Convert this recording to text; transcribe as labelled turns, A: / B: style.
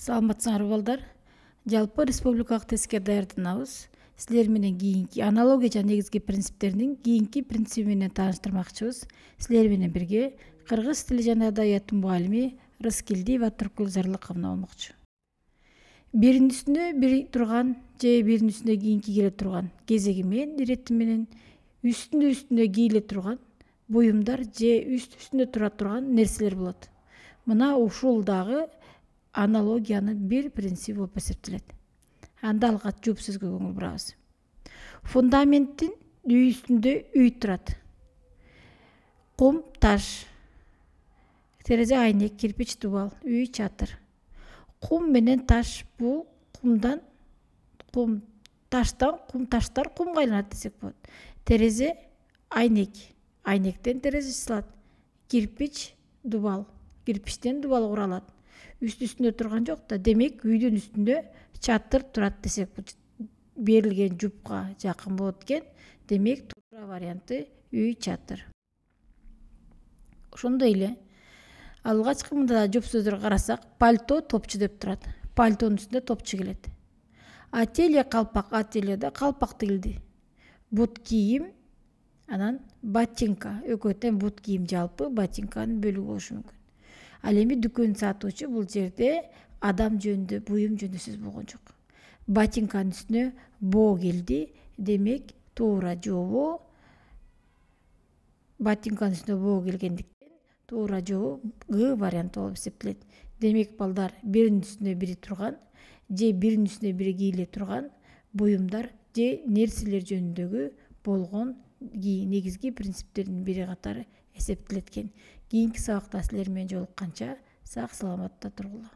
A: Саламатсыңар балдар. Жалпы республикалык тестке даярданабыз. Силер менен кийинки аналогия жана негизги принциптеринин кийинки принциби менен тааныштырмакчыбыз. Силер менен бирге кыргыз тили жана адабияттын мугалими Рыскелдиева Туркүл Зарлыковна болмокчу. Биринин үстүнө бири турган же биринин үстүнө кийинки келе турган кезеги менен ирети менен үстүнө кийиле турган буюмдар же үстүнө тура турган нерселер болот. Мына ушул дагы аналогиянын бир принциби болуп эсептелет. Анда алгач жооп сөзгө көңүл бурабыз. Фундаменттин үй үстүндө үй турат. Кум, таш, терезе, айнек, кирпич, дубал, үй, чатыр. Кум менен таш бул таштар кумга айланат десек болот. Терезе, айнек, айнектен терезе чысылат. Кирпич, дубал, кирпичтен дубал куралат. Үстүнө турган жок да, демек үйдүн үстүндө чатыр турат десек берилген жупка жакын болот экен. Демек туура варианты үй, чатыр. Ошондой эле алгачкы мында жооп сөздөргө карасак, пальто топчу деп турат. Пальтонун үстүнө топчу келет. Ателье калпак, ательеде калпак тигилди. Бут кийим, анан ботинка, экөө тең бут кийим жалпы ботинканын бөлүгү болушу мүмкүн. Ал эми дүкөн сатуучу бул жерде адам жөнүндө, буюм жөнүндө сөз болгон жок. Ботинканын үстүнө боо келди, демек туура жообу ботинканын үстүнө боо келгендиктен туура жообу Г варианты болуп эсептелет. Демек балдар биринин үстүнө бири турган же биринин үстүнө бири кийиле турган буюмдар же нерселер жөнүндөгү болгон негизги принциптердин бири катары эсептелет экен. Кийинки сабакта силер менен жолукканча сак саламатта тургула.